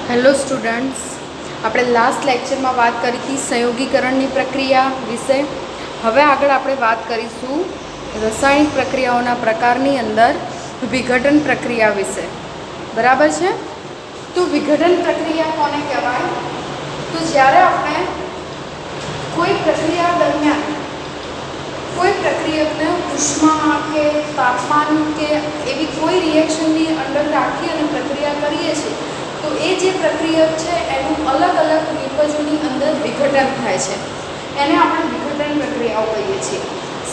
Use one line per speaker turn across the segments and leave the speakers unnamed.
Hello students, આપણે last લેક્ચરમાં વાત કરી હતી સંયોગીકરણની પ્રક્રિયા વિશે. હવે આગળ આપણે વાત કરીશું રાસાયણિક પ્રક્રિયાઓના પ્રકારની અંદર વિઘટન પ્રક્રિયા વિશે. બરાબર છે? તો વિઘટન પ્રક્રિયા કોને કહેવાય? તો જ્યારે આપણે કોઈ પ્રક્રિયા દરમિયાન કોઈ પ્રક્રિયકને ઉષ્મા કે તાપમાન કે એવી કોઈ રિએક્શનની અંદર રાખી અને પ્રક્રિયા કરીએ છીએ, તો એ જે પ્રક્રિયક છે એનું અલગ અલગ નિપજોની અંદર વિઘટન થાય છે. એને આપણે વિઘટન પ્રક્રિયાઓ કહીએ છીએ.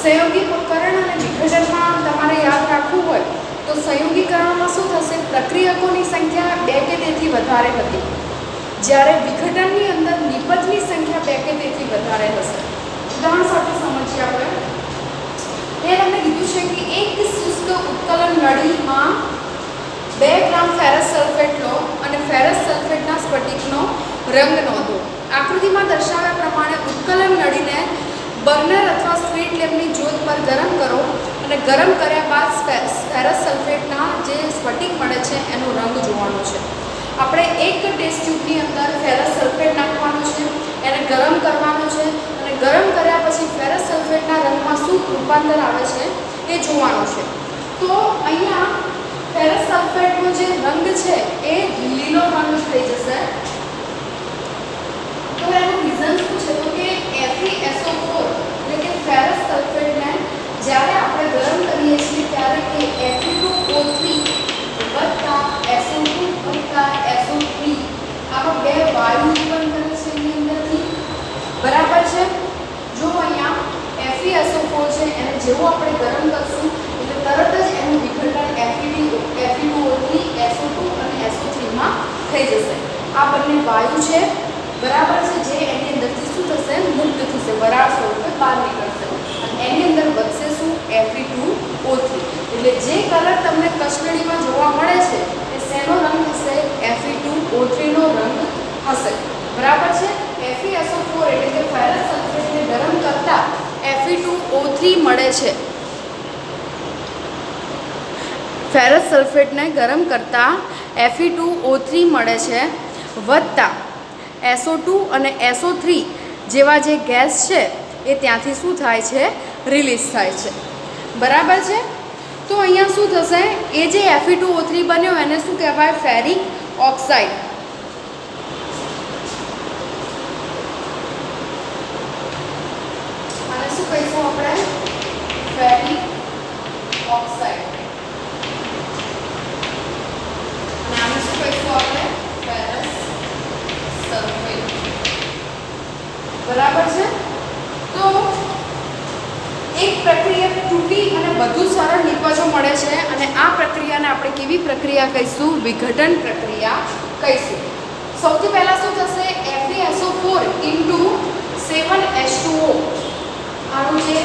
સંયોગીકરણ અને વિઘટનમાં તમારે યાદ રાખવું હોય તો સંયોગીકરણમાં શું થશે? પ્રક્રિયકોની સંખ્યા 2 કે તેથી વધારે હતી, જ્યારે વિઘટનની અંદર નિપજની સંખ્યા 2 કે તેથી વધારે હશે. ઉદાહરણ સાથે સમજીએ આપણે. એ તમને કીધું છે કે એક શુષ્ક ઉત્કલન નળીમાં 2 ગ્રામ ફેરસ સલ્ફેટ લો અને ફેરસ સલ્ફેટના સ્ફટિકનો રંગ નોંધો. આકૃતિમાં દર્શાવ્યા પ્રમાણે ઉત્કલન નળીને બર્નર અથવા સ્વીટ લેમ્પની જ્યોત પર ગરમ કરો અને ગરમ કર્યા બાદ ફેરસ સલ્ફેટના જે સ્ફટિક મળે છે એનો રંગ જોવાનો છે. આપણે એક ટેસ્ટ ટ્યુબની અંદર ફેરસ સલ્ફેટ નાખવાનું છે, એને ગરમ કરવાનું છે અને ગરમ કર્યા પછી ફેરસ સલ્ફેટના રંગમાં શું રૂપાંતર આવે છે એ જોવાનું છે. તો અહીંયા ફેરસ સલ્ફેટનો જે રંગ છે એ લીલો રંગ થઈ જશે. તો એનું રીઝન શું છે? તો કે FeSO4 એટલે કે ફેરસ સલ્ફેટને જ્યારે આપણે ગરમ કરીએ છીએ ત્યારે એ Fe2O3 વત્તા SO2 વત્તા SO3 આવા 2 વાયુ ઉત્પન્ન કરે છે એની અંદરથી. બરાબર છે? જો અહીંયા FeSO4 છે એને જેવું આપણે ગરમ કરશું એટલે તરત જ એનું વિઘટન Fe2O3 SO2 અને SO3 માં થઈ જશે. આ બંને વાયુ છે, બરાબર છે, જે એની અંદરથી શું થશે? મુક્ત થશે, વરાળ સ્વરૂપે બહાર નીકળશે અને એની અંદર વધશે શું? Fe2O3. એટલે જે કલર તમને કશ્મીરીમાં જોવા મળે છે એ શેનો રંગ હશે? Fe2O3 નો રંગ હશે. બરાબર છે? FeSO4 એટલે કે ફેરસ સલ્ફેટને ગરમ કરતા Fe2O3 મળે છે. ફેરસ સલ્ફેટને ગરમ કરતા Fe2O3 મળે છે વત્તા SO2 અને SO3 જેવા જે ગેસ છે એ ત્યાંથી શું થાય છે? રિલીઝ થાય છે. બરાબર છે? તો અહીંયા શું થશે? એ જે Fe2O3 બન્યો એને શું કહેવાય? Ferric oxide. આને શું કહીશું આપણે? Ferric oxide. અને આને શું કહીશું આપણે? Ferrous sulphate. બરાબર છે? તો એક પ્રક્રિયા તૂટી અને વધુ સરળ નિપજો મળે છે અને આ પ્રક્રિયાને આપણે કેવી પ્રક્રિયા કહીશું? વિઘટન પ્રક્રિયા કહીશું. સૌથી પહેલા શું થશે? FeSO4 * 7H2O. આનું જે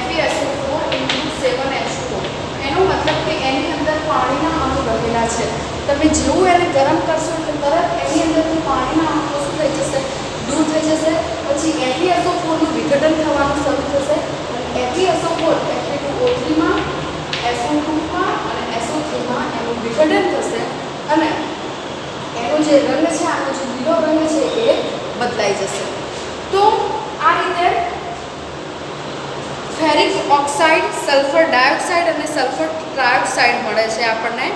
FeSO4 * 7H2O એનો મતલબ કે એની અંદર પાણીના અણુ રહેલા છે. તમે જેવું એને ગરમ કરશો એટલે તરત એની અંદરથી પાણીના અણુઓ શું થઈ જશે? દૂર થઈ જશે. પછી FeSO4 નું વિઘટન થવાનું શરૂ થશે અને FeSO4 Fe2O3 માં, SO2 માં અને SO3 માં એનું વિઘટન થશે અને એનો જે રંગ છે, આનો જે લીલો રંગ છે એ બદલાઈ જશે. તો આ રીતે ફેરિક ઓક્સાઇડ, સલ્ફર ડાયોક્સાઇડ અને સલ્ફર ટ્રાયોક્સાઇડ મળે છે આપણને.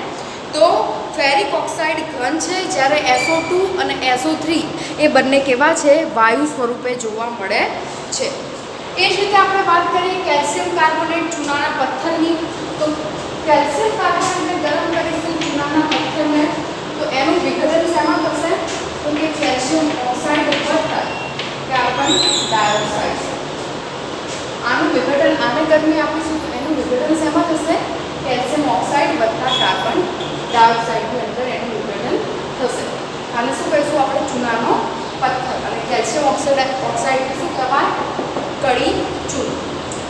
તો ફેરિક ઓક્સાઇડ ઘન છે, જ્યારે SO2 અને SO3 એ બંને કેવા છે? વાયુ સ્વરૂપે જોવા મળે છે. એ જ રીતે આપણે વાત કરીએ કેલ્શિયમ કાર્બોનેટ ચૂનાના પથ્થરની. તો કેલ્શિયમ કાર્બોનેટને ગરમ કરીશું ચૂનાના પથ્થરને, તો એનું વિઘટન શેમાં થશે? તો કે કેલ્શિયમ ઓક્સાઇડ વત્તા કાર્બન ડાયોક્સાઇડ. આનું વિઘટન, આને ગરમી આપીશું તો એનું વિઘટન શેમાં થશે? કેલ્શિયમ ઓક્સાઇડ વત્તા કાર્બન ડાયોક્સાઇડની અંદર એનું વિઘટન થશે. આને શું કહીશું આપણે? ચૂનાનો પથ્થર. અને કેલ્શિયમ ઓક્સાઇડ શું કહેવાય? કડી ચૂન.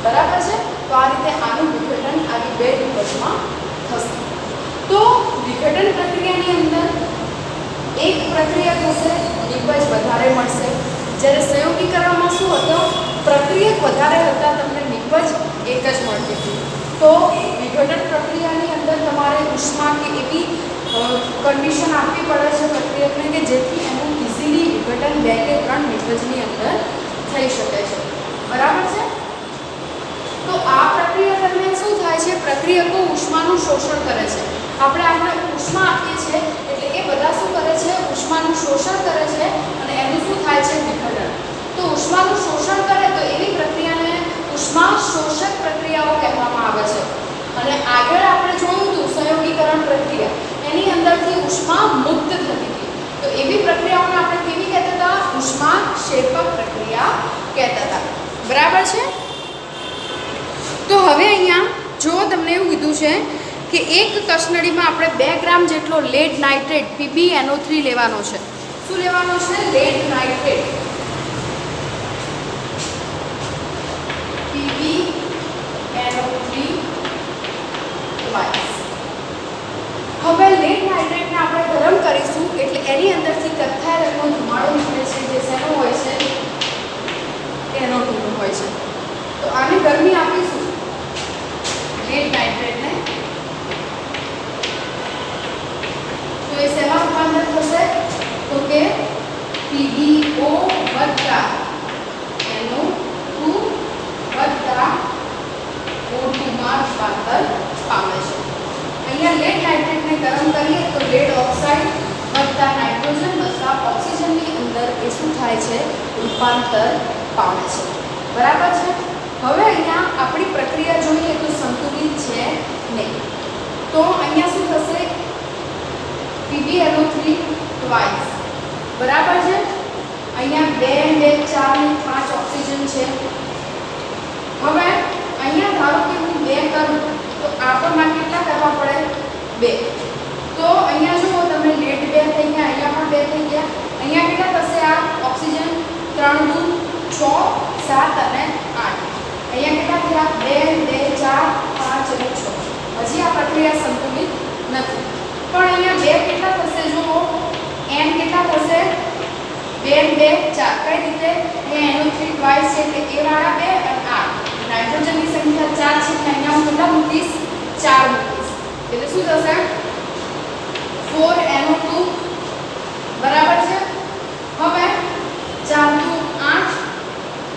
બરાબર છે? તો આ રીતે આનું વિઘટન આવી 2 નિપજમાં થશે. તો વિઘટન પ્રક્રિયાની અંદર એક પ્રક્રિયા થશે, નિપજ વધારે મળશે. જ્યારે સંયોગીકરણમાં શું હતો? પ્રક્રિયક વધારે હતા, તમને નિપજ એક જ મળતી હતી. તો વિઘટન પ્રક્રિયાની અંદર તમારે ઉષ્મા કે એવી કન્ડિશન આપવી પડે છે પ્રક્રિયકને કે જેથી એનું ઇઝીલી વિઘટન 2 કે 3 નિપજની અંદર થઈ શકે છે. બરાબર છે. તો આ પ્રક્રિયા દરમિયાન શું થાય છે? પ્રક્રિયકો ઉષ્માનું શોષણ કરે છે. આપણે ઉષ્મા આપીએ છીએ એટલે એ બધા શું કરે છે? ઉષ્માનું શોષણ કરે છે અને એનું શું થાય છે? વિઘટન. તો ઉષ્માનું શોષણ કરે તો એવી પ્રક્રિયાને ઉષ્મા શોષક પ્રક્રિયાઓ કહેવામાં આવે છે. અને આગળ આપણે જોયું હતું સંયોગીકરણ પ્રક્રિયા, એની અંદરથી ઉષ્મા મુક્ત થતી હતી. તો એવી પ્રક્રિયાઓને આપણે કેવી કહેતા હતા? ઉષ્મા ક્ષેપક પ્રક્રિયા કહેતા હતા. બરાબર છે. તો હવે અહીંયા જો તમને એવું કીધું છે કે એક કસનળીમાં આપણે 2 ગ્રામ જેટલો લેડ નાઇટ્રેટ PbNO3 લેવાનો છે. શું લેવાનો છે? Lead nitrate PbNO3 twice. હવે લેડ નાઇટ્રેટને આપણે ગરમ કરીશું એટલે એની અંદરથી કથ્થાઈ રંગનો ધુમાડો નીકળે છે જે શેનો હોય છે? NO2 નો હોય છે. તો આને ગરમી આપીશું લેડ નાઇટ્રેટને તો એ શેમાં રૂપાંતર થશે? તો કે PbO વત્તા NO2 વત્તા O2 માં રૂપાંતર પામે છે. અહીંયા લેડ નાઇટ્રેટને ગરમ કરીએ તો લેડ ઓક્સાઇડ વત્તા નાઇટ્રોજન વત્તા ઓક્સિજનની અંદર એ શું થાય છે? રૂપાંતર પામે છે. બરાબર છે. હવે અહીંયા આપણી પ્રક્રિયા જોઈએ તો સંતુલિત છે નહીં. તો અહીંયા શું થશે? PbNO3 twice. બરાબર છે. અહીંયા 2 2 4 ને 5 ઓક્સિજન છે. હવે અહીંયા ધારો કે હું 2 કરું તો આપણમાં કેટલા કરવા પડે? 2. તો અહીંયા જુઓ તમે લેડ 2 થઈ ગયા, અહીંયા પણ 2 થઈ ગયા. અહીંયા કેટલા થશે? આ ઓક્સિજન 3 2 6 7 અને 8. અહીંયા કેટલા થયા? 2 2 4 5 અને 6. હજી આ પ્રક્રિયા સંતુલિત નથી. પણ અહીંયા 2 કેટલા થશે? જુઓ n કેટલા થશે? 2 2 4. કઈ રીતે? અહીંયા NO3 ટ્વાઇસ છે એટલે એ વાળા 2 અને આ નાઇટ્રોજનની સંખ્યા 4 છે એટલે અહીંયા હું કેટલા મૂકીશ? 4 મૂકીશ. એટલે શું થશે? 4NO2. બરાબર છે. હવે 4 2 8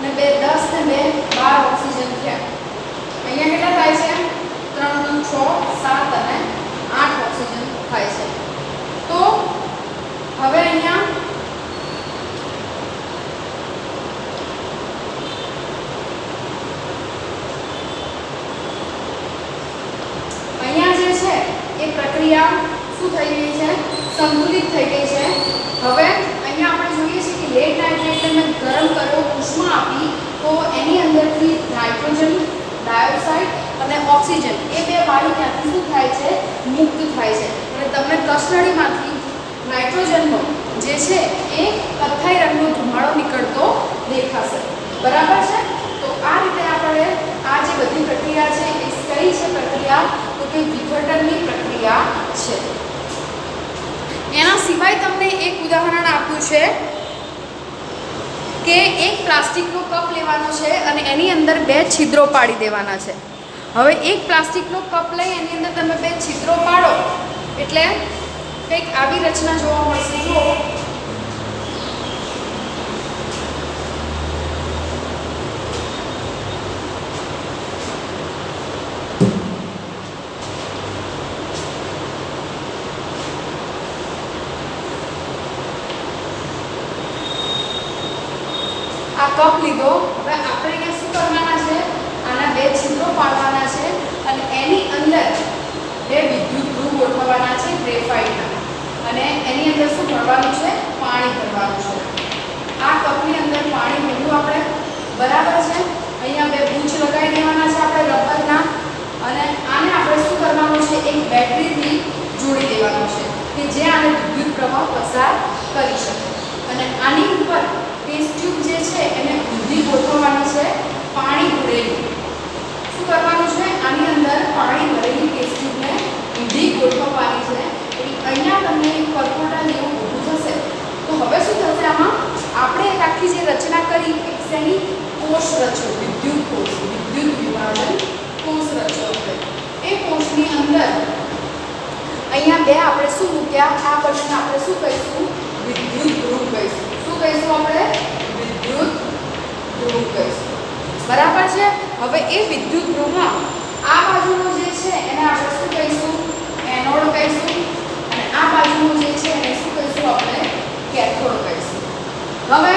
ને 2 10 ને 2 12 ઓક્સિજન થયા. અહીંયા કેટલા થાય છે? 3 2 6 7 અને 8 ઓક્સિજન થાય છે. તો હવે અહીંયા જે છે એ પ્રક્રિયા શું થઈ ગઈ છે? સંતુલિત થઈ ગઈ છે. હવે અહીંયા આપણે જોઈએ છીએ કે લેડ નાઇટ્રેટને ગરમ કર્યો, ઉષ્મા આપી તો એની અંદરથી નાઇટ્રોજન ડાયોક્સાઇડ અને ઓક્સિજન એ 2 વાયુ ત્યાંથી શું થાય છે? મુક્ત થાય છે. અને તમને કસનળીમાંથી નાઇટ્રોજનનો જે છે એ કથ્થાઈ રંગનો ધુમાડો નીકળતો દેખાશે. બરાબર છે. તો આ રીતે આપણે આ જે બધી પ્રક્રિયા છે એ કઈ છે પ્રક્રિયા? તો કે વિઘટનની પ્રક્રિયા છે. એના સિવાય તમને એક ઉદાહરણ આપ્યું છે કે એક પ્લાસ્ટિકનો કપ લેવાનો છે અને એની અંદર 2 છિદ્રો પાડી દેવાના છે. હવે એક પ્લાસ્ટિકનો કપ લઈ એની અંદર તમે 2 છિદ્રો પાડો એટલે કંઈક આવી રચના જોવા મળશે. જુઓ આ કપ લીધો. હવે આપણે અહીંયા શું કરવાના છે? આના 2 છિદ્રો પાડવાના છે અને એની અંદર 2 વિદ્યુત ધ્રુવ ગોઠવવાના છે ગ્રેફાઇટના અને એની અંદર શું ભરવાનું છે? પાણી ભરવાનું છે. આ કપની અંદર પાણી ભર્યું આપણે. બરાબર છે. અહીંયા 2 બૂચ લગાવી દેવાના છે આપણે રબરના અને આને આપણે શું કરવાનું છે? એક બેટરીથી જોડી દેવાનું છે કે જે આને વિદ્યુત પ્રવાહ પસાર કરી શકે. અને આની ઉપર ટેસ્ટ ટ્યુબ જે છે એને ઊંધી ગોઠવવાની છે પાણી ભરેલી. શું કરવાનું છે? આની અંદર પાણી ભરેલી ટેસ્ટ ટ્યુબને ઊંધી ગોઠવવાની છે. એટલે અહીંયા તમને એક પરપોટા જેવું ઊભું થશે. તો હવે શું થશે? આમાં આપણે એક આખી જે રચના કરી શેની? કોષ રચ્યો, વિદ્યુત કોષ, વિદ્યુત વિભાજન કોષ રચ્યો. એ કોષની અંદર અહીંયા 2 આપણે આપણે શું મૂક્યા, આ બધાને આપણે શું કહીશું, વિદ્યુત ધ્રુવ કહીશું. શું કહીશું આપણે, વિદ્યુત ધ્રુવ કહીશું. બરાબર છે. હવે એ વિદ્યુત ધ્રુવમાં આ બાજુનો જે છે એને આપણે શું કહીશું, એનોડ કહીશું, અને આ બાજુનો જે છે એને શું કહીશું આપણે, કેથોડ કહીશું. હવે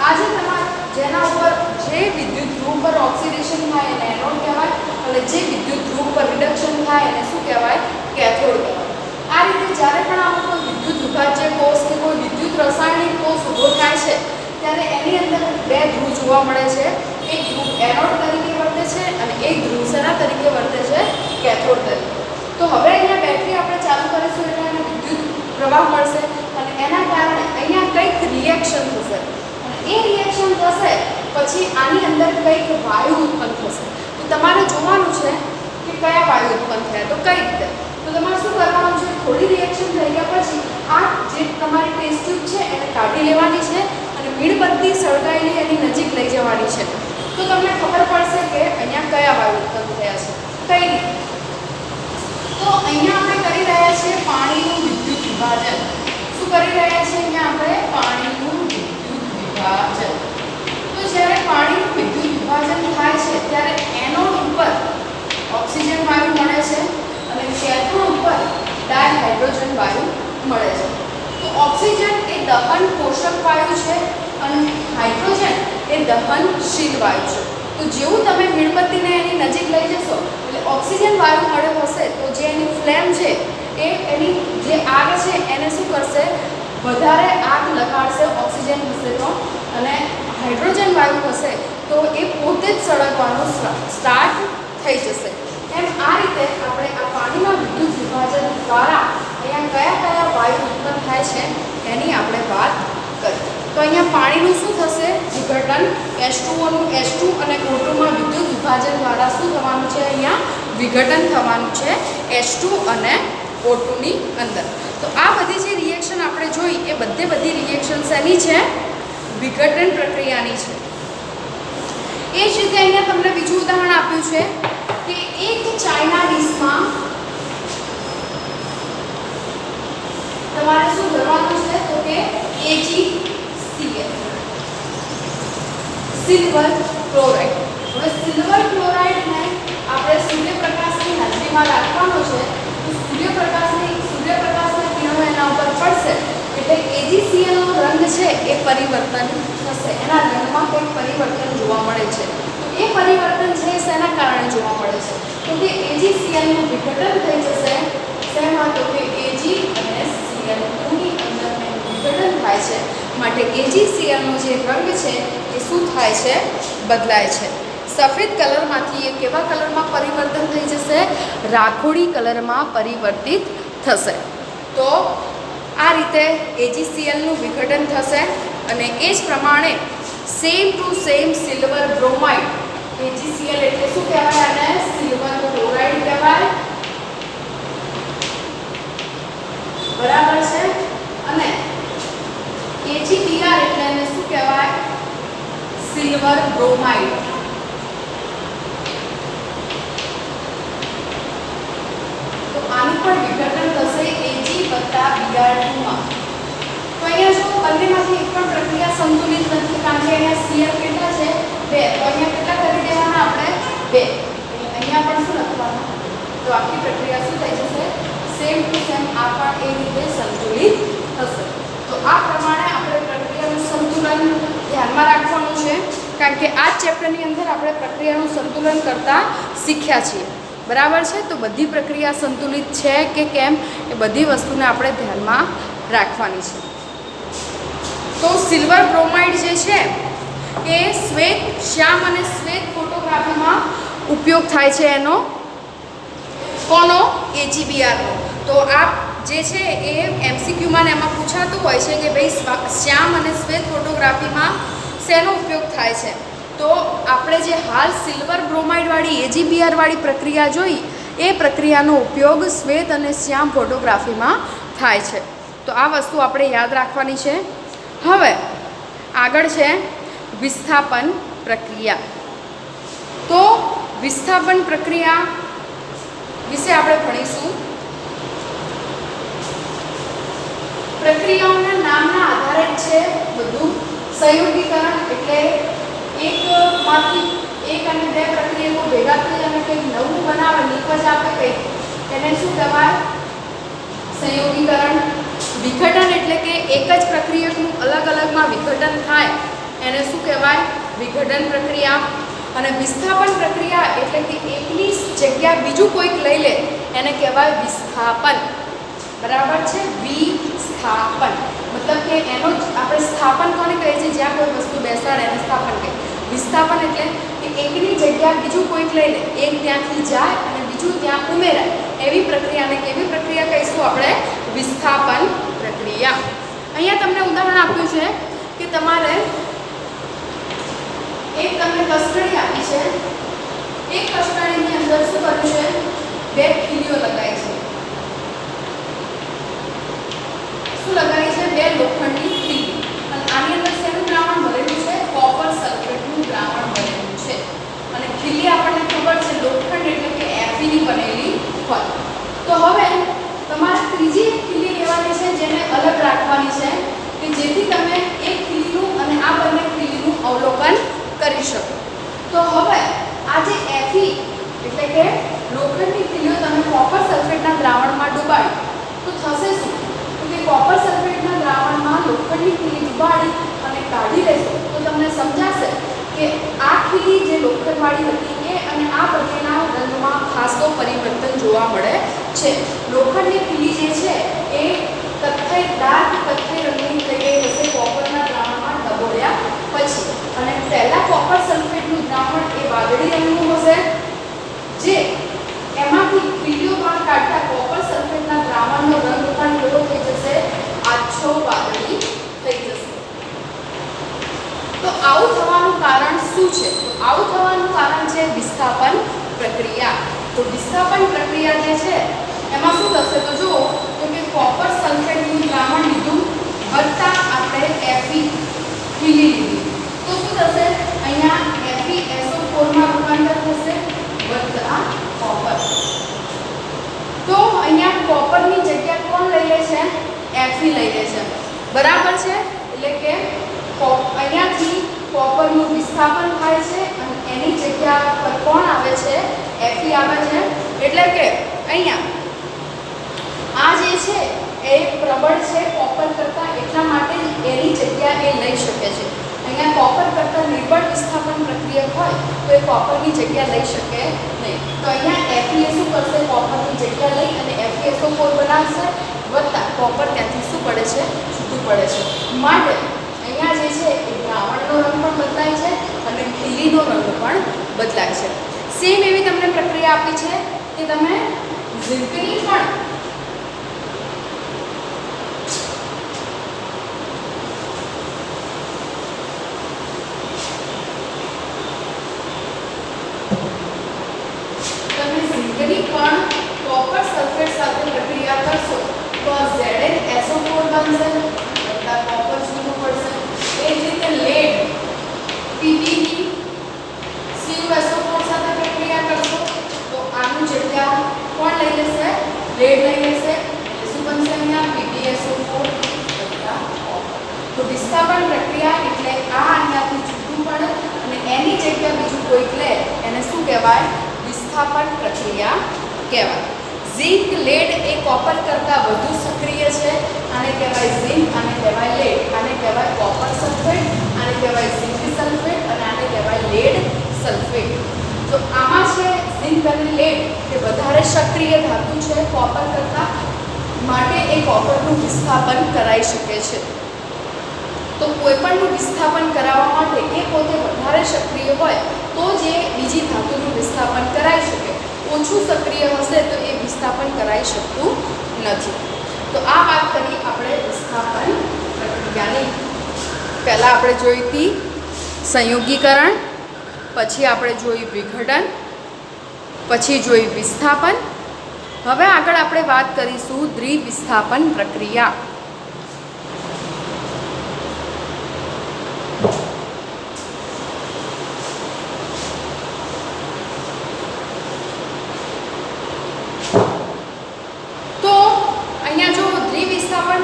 આ જે તમારે જેના ઉપર જે વિદ્યુત ધ્રુવ પર ઓક્સિડેશન થાય એને એનોડ કહેવાય, અને જે વિદ્યુત ધ્રુવ પર રિડક્શન થાય એને શું કહેવાય, કેથોડ કહેવાય. આ રીતે જ્યારે પણ આવો કોઈ વિદ્યુત વિભાજ્ય કોષ કે કોઈ વિદ્યુત રાસાયણિક કોષ ઊભો થાય છે ત્યારે એની અંદર બે ધ્રુવ જોવા મળે છે. એક ધ્રુવ એનોડ તરીકે વર્તે છે અને એક ધ્રુવ શેના તરીકે વર્તે છે, કેથોડ તરીકે. તો હવે અહીંયા બેટરી આપણે ચાલુ કરીશું એટલે એને વિદ્યુત પ્રવાહ મળશે અને એના કારણે અહીંયા કંઈક રિએક્શન થશે અને એ રિએક્શન થશે પછી આની અંદર કંઈક વાયુ ઉત્પન્ન થશે. તો તમારે જોવાનું છે કે કયા વાયુ ઉત્પન્ન થયા, તો કઈ રીતે. તો તમારે શું કરવાનું છે, થોડી રિએક્શન થઈ ગયા પછી આ જે તમારી ટેસ્ટ ટ્યુબ છે એને કાઢી લેવાની છે અને મીણબત્તી સળગાયેલી એની નજીક લઈ જવાની છે. તો તમને ખબર પડશે કે અહીંયા કયા વાયુ ઉત્પન્ન થયા છે, કઈ રીતે. તો અહીંયા આપણે કરી રહ્યા છીએ પાણીનું વિદ્યુત વિભાજન. શું કરી રહ્યા છીએ અહીંયા આપણે, પાણીનું વિદ્યુત વિભાજન. તો જ્યારે પાણીનું વિદ્યુત વિભાજન થાય છે ત્યારે એનોડ ઉપર ઓક્સિજન વાયુ મળે છે અને કેથોડ ઉપર ડાયહાઇડ્રોજન વાયુ મળે છે. તો ઓક્સિજન એ દહન પોષક વાયુ છે અને હાઇડ્રોજન એ દહનશીલ વાયુ છે. તો જેવું તમે મીણબત્તીને એની નજીક લઈ જશો એટલે ઓક્સિજન વાયુ મળ્યો હશે તો જે એની ફ્લેમ છે એ એની જે આગ છે એને શું કરશે, વધારે આગ લગાડશે ઓક્સિજન હશે તો, અને હાઇડ્રોજન વાયુ હશે તો એ પોતે જ સળગવાનું સ્ટાર્ટ થઈ જશે. એમ આ રીતે આપણે આ પાણીના વિદ્યુત વિભાજન દ્વારા અહીંયા કયા કયા વાયુ ઉત્પન્ન થાય છે એની આપણે વાત કરી. તો અહીંયા પાણીનું શું થશે, વિઘટન. H2O નું H2 અને O2 માં વિદ્યુત વિભાજન દ્વારા શું થવાનું છે, અહીંયા વિઘટન થવાનું છે H2 અને O2 ની અંદર. તો આ બધી જે રિએક્શન આપણે જોઈ એ બધી રિએક્શન શેની છે, વિઘટન પ્રક્રિયાની છે. એ જ રીતે અહીંયા તમને બીજું ઉદાહરણ આપ્યું છે કે એક ચાઇના ડીશમાં તમારે શું કરવાનું છે, તો કે AgCl સિલ્વર ક્લોરાઇડ. હવે સિલ્વર ક્લોરાઇડને આપણે સૂર્યપ્રકાશની હાજરીમાં રાખવાનો છે. તો સૂર્યપ્રકાશની કિરણો એના ઉપર પડશે એટલે AgCl નો રંગ છે એ પરિવર્તન થશે, એના રંગમાં કોઈ પરિવર્તન જોવા મળે છે. તો એ પરિવર્તન છે શેના કારણે જોવા મળે છે, તો કે AgCl નું વિઘટન થઈ જશે. શેમાં, તો કે Ag અને Cl ની અંદર વિઘટન થાય છે માટે AgCl નો જે રંગ છે એ શું થાય છે, બદલાય છે. સફેદ કલરમાંથી એ કેવા કલરમાં પરિવર્તન થઈ જશે, રાખોડી કલરમાં પરિવર્તિત થશે. તો આ રીતે AgCl નું વિઘટન થશે અને એ જ પ્રમાણે same to same silver bromide. AgCl એટલે શું કહેવાય, અને સિલ્વર ક્લોરાઇડ કહેવાય, બરાબર છે. અને AgBr એટલે એને શું કહેવાય, સિલ્વર બ્રોમાઇડ. તો આનું પણ વિઘટન થશે Ag વત્તા Br2 માં. તો અહીંયા જો બંનેમાંથી એક પણ પ્રક્રિયા સંતુલિત નથી કારણ કે અહીંયા Cl કેટલા છે, 2. તો અહીંયા કેટલા કરી દેવાના આપણે, 2. અહીંયા પણ શું લખવાનું, તો આખી પ્રક્રિયા શું થઈ જશે, સેમ ટુ સેમ આ પણ એ રીતે સંતુલિત થશે. તો આ પ્રમાણે આપણે પ્રક્રિયાનું સંતુલન ધ્યાનમાં રાખવાનું છે કારણ કે આ ચેપ્ટરની અંદર આપણે પ્રક્રિયાનું સંતુલન કરતા શીખ્યા છીએ, બરાબર છે. તો બધી પ્રક્રિયા સંતુલિત છે કે કેમ એ બધી વસ્તુને આપણે ધ્યાનમાં રાખવાની છે. તો સિલ્વર બ્રોમાઇડ જે છે એ શ્વેત, શ્યામ અને શ્વેત ફોટોગ્રાફીમાં ઉપયોગ થાય છે એનો, કોનો, AgBr નો. તો આ જે છે એ MCQમાં એમાં પૂછાતું હોય છે કે ભાઈ શ્યામ અને શ્વેત ફોટોગ્રાફીમાં શેનો ઉપયોગ થાય છે. તો આપણે જે હાલ સિલ્વર બ્રોમાઇડવાળી AgBr વાળી પ્રક્રિયા જોઈ એ પ્રક્રિયાનો ઉપયોગ શ્વેત અને શ્યામ ફોટોગ્રાફીમાં થાય છે. તો આ વસ્તુ આપણે યાદ રાખવાની છે. હવે આગળ છે વિસ્થાપન પ્રક્રિયા. તો વિસ્થાપન પ્રક્રિયા વિશે આપણે ભણીશું. પ્રક્રિયાઓના નામના આધારે જ છે બધું. સંયોગીકરણ એટલે એકમાંથી એક અને બે પ્રક્રિયાઓ ભેગા થઈ અને કંઈક નવું બનાવે, નિપજ આપે કંઈક, એને શું કહેવાય? સંયોગીકરણ. વિઘટન એટલે કે એક જ પ્રક્રિયાનું અલગ અલગમાં વિઘટન થાય એને શું કહેવાય? વિઘટન પ્રક્રિયા. અને વિસ્થાપન પ્રક્રિયા એટલે કે એકની જગ્યા બીજું કોઈક લઈ લે એને કહેવાય વિસ્થાપન. બરાબર છે? વિસ્થાપન મતલબ કે એનો જ આપણે સ્થાપન કોને કહીએ છીએ? જ્યાં કોઈ વસ્તુ બેસાડે એને સ્થાપન કહે. વિસ્થાપન એટલે કે એકની જગ્યા બીજું કોઈક લઈ લે, એક ત્યાંથી જાય અને બીજું ત્યાં ઉમેરાય, એવી પ્રક્રિયાને કેવી પ્રક્રિયા કહીશું આપણે? વિસ્થાપન પ્રક્રિયા. અહીંયા તમને ઉદાહરણ આપ્યું છે કે તમારે એક તમને કસ્ટડી આપી છે, એક કસ્ટડીની અંદર શું કર્યું છે? બે ખીલીઓ લગાવી છે. શું લગાવી છે? બે લોખંડની ખીલી. અને આની અંદર શેનું દ્રાવણ ભરેલું છે? કોપર સલ્ફેટનું દ્રાવણ ભરેલું છે. અને ખીલી આપણને ખબર છે લોખંડ એટલે કે Fe ની બનેલી હોય. તો હવે તમારે ત્રીજી એક ખીલી લેવાની છે જેને અલગ રાખવાની છે કે જેથી તમે એક ખીલીનું અને આ બંને ખીલીનું અવલોકન કરી શકો. તો હવે આ જે Fe એટલે કે લોખંડની ખીલીઓ તમે કોપર સલ્ફેટના દ્રાવણમાં ડુબાડી તો થશે શું? તો કે કોપર સલ્ફેટના દ્રાવણમાં લોખંડની ખીલી ડુબાડી અને કાઢી લેશો તો તમને સમજાશે કે આ ખીલી જે લોખંડવાળી હતી એ અને આ બંનેના રંગમાં ખાસો પરિવર્તન જોવા મળે છે. લોખંડની ખીલી જે છે એ કથ્થઈ ડાર્ક કથ્થઈ રંગની થઈ ગઈ હશે કોપરના દ્રાવણમાં ડબોળ્યા પછી. અને પહેલા કોપર સલ્ફેટનું દ્રાવણ એ વાદળી રંગનું હશે, જે એમાંથી ખીલીઓ બહાર કાઢતા કોપર સલ્ફેટના દ્રાવણનો રંગ પણ કેવો થઈ જશે? આછો વાદળી થઈ જશે. તો આવું થવાનું કારણ શું છે? તો આવું થવાનું કારણ છે વિસ્થાપન પ્રક્રિયા. તો વિસ્થાપન પ્રક્રિયા જે છે એમાં શું થશે? તો જુઓ તો કે કોપર સલ્ફેટનું દ્રાવણ લીધું વત્તા આપણે Fe ખીલી લીધી તો શું થશે? અહીંયા FeSO4 માં રૂપાંતર થશે વત્તા કોપર. તો અહીંયા કોપરની જગ્યા કોણ લઈ લે છે? Fe લઈ લે છે. બરાબર છે? એટલે કે અહીંયાથી કોપરનું વિસ્થાપન થાય છે અને એની જગ્યા પર કોણ આવે છે? Fe આવે છે. એટલે કે અહીંયા આ જે છે એ પ્રબળ છે કોપર કરતાં, એટલા માટે એની જગ્યા એ લઈ શકે છે. અહીંયા કોપર કરતાં નિર્બળ વિસ્થાપન પ્રક્રિયા હોય તો એ કોપરની જગ્યા લઈ શકે નહીં. તો અહીંયા Fe શું કરશે? કોપરની જગ્યા લઈ અને FeSO4 બનાવશે વત્તા કોપર ત્યાંથી શું પડે છે? છૂટું પડે છે. માટે અહીંયા જે છે એ દ્રાવણનો રંગ પણ બદલાય છે અને ખીલીનો રંગ પણ બદલાય છે. સેમ એવી તમને પ્રક્રિયા આપી છે કે તમે ઝીંકની પણ કોપર સલ્ફેટ સાથે પ્રક્રિયા કરશો તો ZnSO4 બનશે વત્તા કોપર છૂટું પડશે. એ જ રીતે લેડ PbD CuSO4 સાથે પ્રક્રિયા કરશો તો આનું જગ્યા કોણ લઈ લેશે? લેડ લઈ લેશે. એટલે શું બનશે? અહીંયા PbSO4 વત્તા કોપર. તો વિસ્થાપન પ્રક્રિયા એટલે આ અહીંયાથી છૂટું પડે અને એની જગ્યા બીજું કોઈક લે એને શું કહેવાય? વિસ્થાપન પ્રક્રિયા કહેવાય. ઝિંક લેડ એ કોપર કરતાં વધુ સક્રિય છે. આને કહેવાય ઝિંક, આને કહેવાય લેડ, આને કહેવાય કોપર સલ્ફેટ, આને કહેવાય ઝિંક સલ્ફેટ અને આને કહેવાય લેડ સલ્ફેટ. તો આમાં છે ઝિંક અને લેડ એ વધારે સક્રિય ધાતુ છે કોપર કરતાં, માટે એ કોપરનું વિસ્થાપન કરાવી શકે છે. તો કોઈપણનું વિસ્થાપન કરાવવા માટે એ પોતે વધારે સક્રિય હોય તો જે બીજી ધાતુનું વિસ્થાપન કરાવી શકે. ઓછું સક્રિય હશે તો એ વિસ્થાપન કરાવી શકતું નથી. તો આ વાત કરી આપણે વિસ્થાપન પ્રક્રિયાની. પહેલાં આપણે જોઈ હતી સંયોગીકરણ, પછી આપણે જોઈ વિઘટન, પછી જોઈ વિસ્થાપન. હવે આગળ આપણે વાત કરીશું દ્વિવિસ્થાપન પ્રક્રિયા.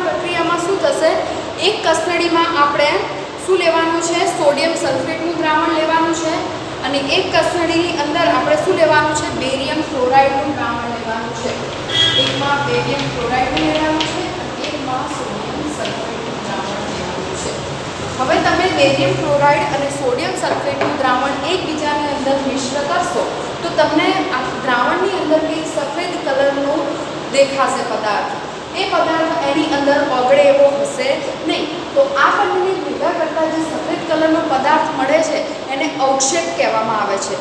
પ્રક્રિયામાં શું એક કસ્ટડીમાં આપણે શું લેવાનું છે, સોડિયમ સલ્ફેટનું દ્રાવણ લેવાનું છે અને એક કસ્ટડીની અંદર આપણે શું લેવાનું છે, બેરિયમ ક્લોરાઇડનું દ્રાવણ લેવાનું છે. એકમાં બેરિયમ ક્લોરાઇડનું લેવાનું છે અને એકમાં સોડિયમ સલ્ફેટનું દ્રાવણ લેવાનું છે. હવે તમે બેરિયમ ક્લોરાઇડ અને સોડિયમ સલ્ફેટનું દ્રાવણ એકબીજાની અંદર મિશ્ર કરશો તો તમને આ દ્રાવણની અંદર કંઈક સફેદ કલરનું દેખાશે પદાર્થ. એ પદાર્થ એની અંદર ઓગળે એવો હશે નહીં. તો આ બંનેને ભેગા કરતાં જે સફેદ કલરનો પદાર્થ મળે છે એને અવક્ષેપ કહેવામાં આવે છે.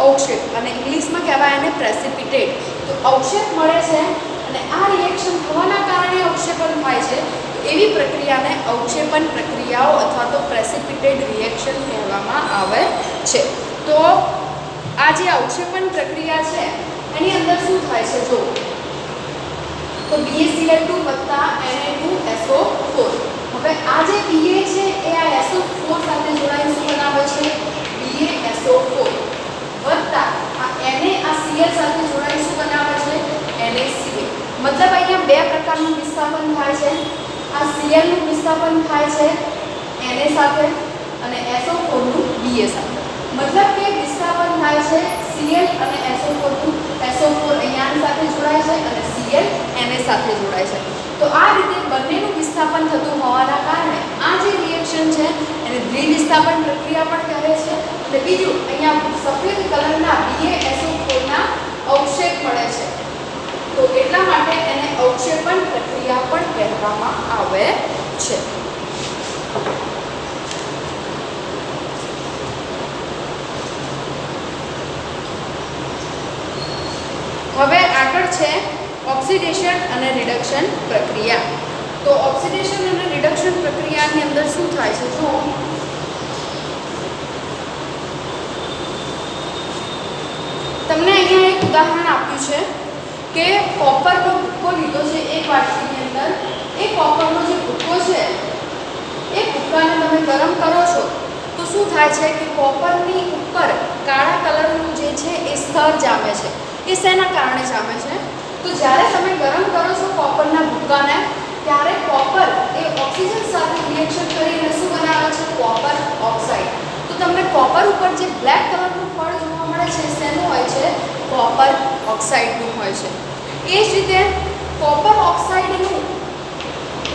અવક્ષેપ, અને ઇંગ્લિશમાં કહેવાય એને પ્રેસિપિટેટ. તો અવક્ષેપ મળે છે અને આ રિએક્શન થવાના કારણે અવક્ષેપન થાય છે. એવી પ્રક્રિયાને અવક્ષેપન પ્રક્રિયાઓ અથવા તો પ્રેસિપિટેટ રિએક્શન કહેવામાં આવે છે. તો આ જે અવક્ષેપન પ્રક્રિયા છે એની અંદર શું થાય છે, જો તો BaCl2 Na2SO4. હવે આ જે Ba છે એ આ SO4 સાથે જોડાઈને શું બનાવે છે, BaSO4 વત્તા આ Na આ Cl સાથે જોડાઈને શું બનાવે છે, NaCl. મતલબ અહીંયા બે પ્રકારનું વિસ્થાપન થાય છે. આ Cl નું વિસ્થાપન થાય છે Na સાથે અને SO4 નું Ba સાથે. મતલબ કે વિસ્થાપન થાય છે Cl અને SO4 નું. SO4 અહીંયાની સાથે જોડાય છે અને Cl Na સાથે જોડાય છે. તો આ રીતે બંનેનું વિસ્થાપન થતું હોવાના કારણે આ જે રિએક્શન છે એને દ્વિવિસ્થાપન પ્રક્રિયા પણ કહે છે. અને બીજું અહીંયા સફેદ કલરના BaSO4 ના અવક્ષેપ મળે છે. તો એટલા માટે એને અવક્ષેપન પ્રક્રિયા પણ કહેવામાં આવે છે. હવે આગળ છે ઓક્સિડેશન અને રિડક્શન પ્રક્રિયા. તો ઓક્સિડેશન અને રિડક્શન પ્રક્રિયાની અંદર શું થાય છે, જો તમને અહીંયા એક ઉદાહરણ આપ્યું છે કે કોપરનો ભૂક્કો લીધો છે એક વાટકીની અંદર. એ કોપરનો જે ભૂક્કો છે એ ભૂક્કાને તમે ગરમ કરો છો તો શું થાય છે કે કોપરની ઉપર કાળા કલરનું જે છે એ સ્તર જામે છે. એ શેના કારણે જામે છે, તો જ્યારે તમે ગરમ કરો છો કોપરના ભૂક્કાને ત્યારે કોપર એ ઓક્સિજન સાથે રિએક્શન કરીને શું બનાવે છે, કોપર ઓક્સાઇડ. તો તમને કોપર ઉપર જે બ્લેક કલરનું ફળ જોવા મળે છે શેનું હોય છે, કોપર ઓક્સાઇડનું હોય છે. એ જ રીતે કોપર ઓક્સાઇડનું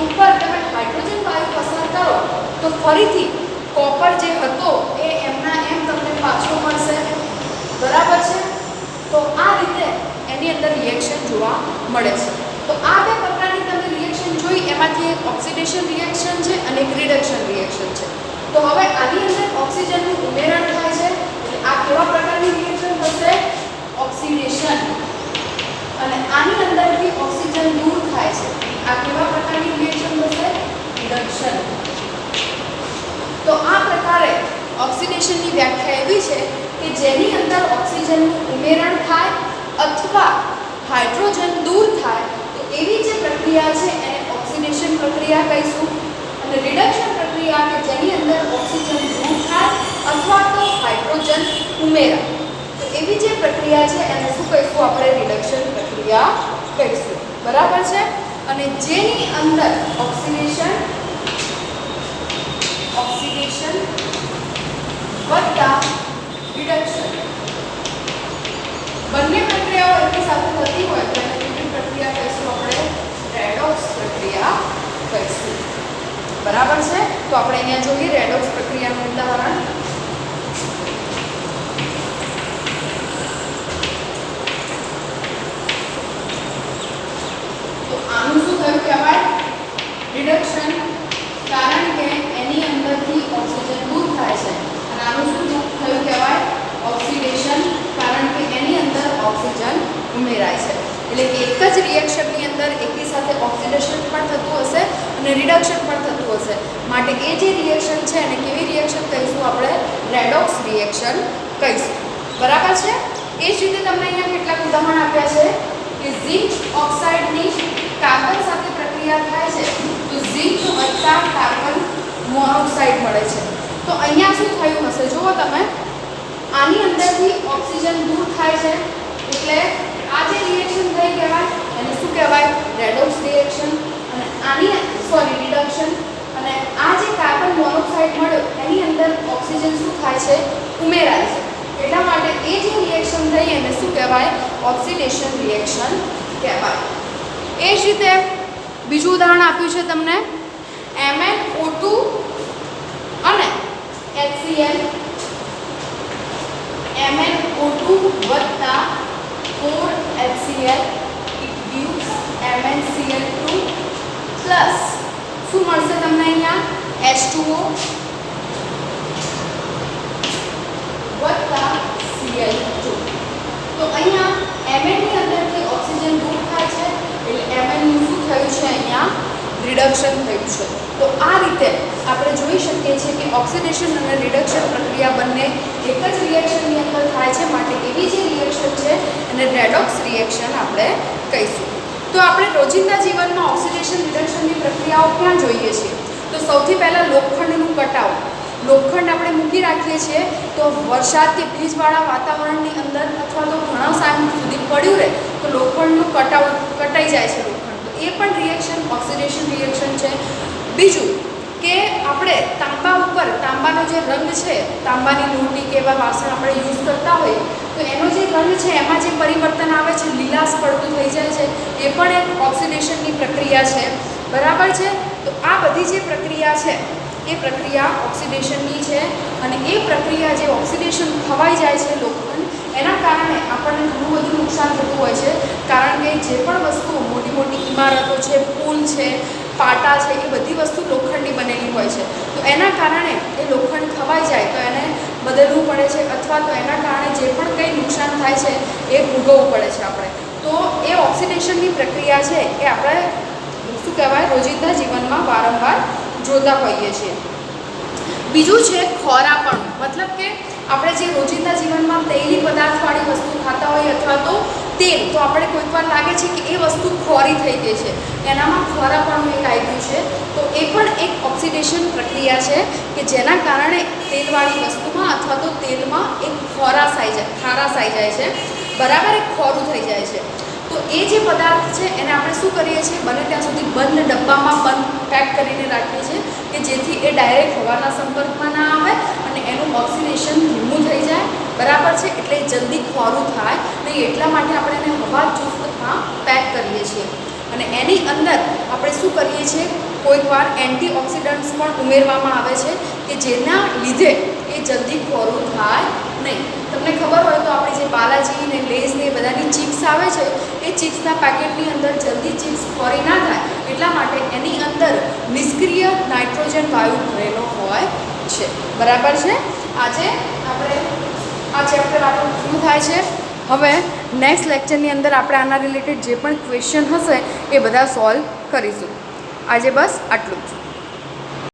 ઉપર તમે હાઇડ્રોજન વાયુ પસાર કરો તો ફરીથી કોપર જે હતો એ એમના એમ તમને પાછો મળશે. બરાબર છે. તો આ રીતે એની અંદર રિએક્શન જોવા મળે છે. તો આ બે પ્રકારની તમે રિએક્શન જોઈ, એમાંથી એક ઓક્સિડેશન રિએક્શન છે અને એક રિડક્શન રિએક્શન છે. તો હવે આની અંદર ઓક્સિજનનું ઉમેરણ થાય છે. એટલે આ કેવા પ્રકારની રિએક્શન થશે, ઓક્સિડેશન. અને આની અંદરથી ઓક્સિજન દૂર થાય છે. આ કેવા પ્રકારની રિએક્શન થશે, રિડક્શન. તો આ પ્રકારે ઓક્સિડેશનની વ્યાખ્યા એવી છે કે જેની અંદર ઓક્સિજનનું ઉમેરણ થાય અથવા હાઇડ્રોજન દૂર થાય. તો એવી જે પ્રક્રિયા છે એને ઓક્સિડેશન પ્રક્રિયા કહીશું. અને રિડક્શન પ્રક્રિયા કે જેની અંદર ઓક્સિજન દૂર થાય અથવા તો હાઇડ્રોજન ઉમેરાય. તો એવી જે પ્રક્રિયા છે એને શું કહીશું, આપણે રિડક્શન પ્રક્રિયા કહીશું. બરાબર છે. અને જેની અંદર ઓક્સિડેશન વત્તા રિડક્શન બંને પ્રક્રિયાઓ એકની સાથે થતી હોય તો એને કેવી પ્રક્રિયા કહીશું, આપણે રેડોક્સ પ્રક્રિયા કહીશું. બરાબર છે. તો આપણે અહીંયા જોઈએ રેડોક્સ પ્રક્રિયાનું ઉદાહરણ. તો આનું શું થયું કહેવાય, રિડક્શન. કારણ કે એની અંદરથી ઓક્સિજન દૂર થાય છે. અને આનું શું થયું કહેવાય, ઓક્સિડેશન. કારણ કે એની અંદર ઓક્સિજન ઉમેરાય છે. એટલે કે એક જ રિએક્શનની અંદર એકી સાથે ઓક્સિડેશન પણ થતું હશે અને રિડક્શન પણ થતું હશે. માટે એ જે રિએક્શન છે એને કેવી રિએક્શન કહીશું, આપણે રેડોક્સ રિએક્શન કહીશું. બરાબર છે. એ જ રીતે તમને અહીંયા કેટલાક ઉદાહરણ આપ્યા છે કે ઝિંક ઓક્સાઇડની કાર્બન સાથે પ્રક્રિયા થાય છે તો ઝિંક વત્તા કાર્બન મોનોક્સાઇડ મળે છે. તો અહીંયા શું થયું હશે, જુઓ તમે, આની અંદરથી ઓક્સિજન દૂર થાય છે એટલે આ જે રિએક્શન થઈ કહેવાય એને શું કહેવાય, રેડોક્સ રિએક્શન. અને આની રિડક્શન. અને ઓક્સિજન શું થાય છે, ઉમેરાય છે. એટલા માટે એ જે રિએક્શન થઈ એને શું કહેવાય, ઓક્સિડેશન રિએક્શન કહેવાય. એ જ રીતે બીજું ઉદાહરણ આપ્યું છે તમને, MnO2 અને HCl. MnO2 વત્તા 4HCl it gives MnCl2 plus શું મળશે તમને અહીંયા, H2O વત્તા Cl2. તો અહીંયા Mn ની અંદરથી ઓક્સિજન દૂર થાય છે એટલે Mn નું શું થયું છે, અહીંયા રિડક્શન થયું છે. તો આ રીતે આપણે જોઈ શકીએ છીએ કે ઓક્સિડેશન અને રિડક્શન પ્રક્રિયા બંને એક જ રિએક્શનની અંદર થાય છે. માટે એવી જે રિએક્શન છે એને રેડોક્સ રિએક્શન આપણે કહીશું. તો આપણે રોજિંદા જીવનમાં ઓક્સિડેશન રિડક્શનની પ્રક્રિયાઓ ક્યાં જોઈએ છીએ, તો સૌથી પહેલાં લોખંડનું કટાવ. લોખંડ આપણે મૂકી રાખીએ છીએ તો વરસાદ કે ભેજવાળા વાતાવરણની અંદર અથવા તો ઘણા સમય સુધી પડ્યું રહે તો લોખંડનું કટાઈ જાય છે લોખંડ. તો એ પણ રિએક્શન ઓક્સિડેશન રિએક્શન છે. બીજું કે આપણે તાંબા ઉપર, તાંબાનો જે રંગ છે, તાંબાની લોટી કે એવા વાસણ આપણે યુઝ કરતા હોઈએ તો એનો જે રંગ છે એમાં જે પરિવર્તન આવે છે, લીલાશ પડતું થઈ જાય છે, એ પણ એક ઓક્સિડેશનની પ્રક્રિયા છે. બરાબર છે. તો આ બધી જે પ્રક્રિયા છે એ પ્રક્રિયા ઓક્સિડેશનની છે. અને એ પ્રક્રિયા જે ઓક્સિડેશન ખવાઈ જાય છે લોખંડ, એના કારણે આપણને ઘણું બધું નુકસાન થતું હોય છે. કારણ કે જે પણ વસ્તુઓ, મોટી મોટી ઇમારતો છે, પુલ છે, પાટા છે, એ બધી વસ્તુ લોખંડની બનેલી હોય છે. તો એના કારણે એ લોખંડ ખવાઈ જાય તો એને બદલવું પડે છે અથવા તો એના કારણે જે પણ કંઈ નુકસાન થાય છે એ ભોગવવું પડે છે આપણે. તો એ ઓક્સિડેશનની પ્રક્રિયા છે એ આપણે શું કહેવાય, રોજિંદા જીવનમાં વારંવાર જોતા હોઈએ છીએ. બીજું છે ખોરાપણું. મતલબ કે આપણે જે રોજિંદા જીવનમાં તેલી પદાર્થવાળી વસ્તુ ખાતા હોઈએ અથવા તો તેલ, તો આપણે કોઈક વાર લાગે છે કે એ વસ્તુ ખોરી થઈ ગઈ છે, એનામાં ખોરાપણું એક આવી ગયું છે. તો એ પણ એક ઓક્સિડેશન પ્રક્રિયા છે કે જેના કારણે તેલવાળી વસ્તુમાં અથવા તો તેલમાં એક ખારાશ આવી જાય છે. બરાબર, એક ખોરું થઈ જાય છે. તો એ જે પદાર્થ છે એને આપણે શું કરીએ છીએ, બને ત્યાં સુધી બંધ ડબ્બામાં બંધ પેક કરીને રાખીએ છીએ કે જેથી એ ડાયરેક્ટ હવાના સંપર્કમાં ના આવે અને એનું ઓક્સિડેશન ધીમું થઈ જાય. બરાબર છે. એટલે જલ્દી ખોરું થાય નહીં, એટલા માટે આપણે એને હવા ચુસ્તમાં પેક કરીએ છીએ. અને એની અંદર આપણે શું કરીએ છીએ, કોઈક વાર એન્ટીઓક્સિડન્ટ્સ પણ ઉમેરવામાં આવે છે કે જેના લીધે એ જલ્દી ખોરું થાય નહીં. તમને ખબર હોય તો આપણી જે બાલાજી ને લેઝ ને બધાની ચિપ્સ આવે છે એ ચિપ્સના પેકેટની અંદર જલ્દી ચિપ્સ ખોરી ના થાય એટલા માટે એની અંદર નિષ્ક્રિય નાઇટ્રોજન વાયુ ભરેલો હોય છે. બરાબર છે. આજે આપણે આ ચેપ્ટર આપણું પૂરું થાય છે. હવે નેક્સ્ટ લેક્ચરની અંદર આપણે આના રિલેટેડ જે પણ ક્વેશ્ચન હશે એ બધા સોલ્વ કરીશું. આજે બસ આટલું જ.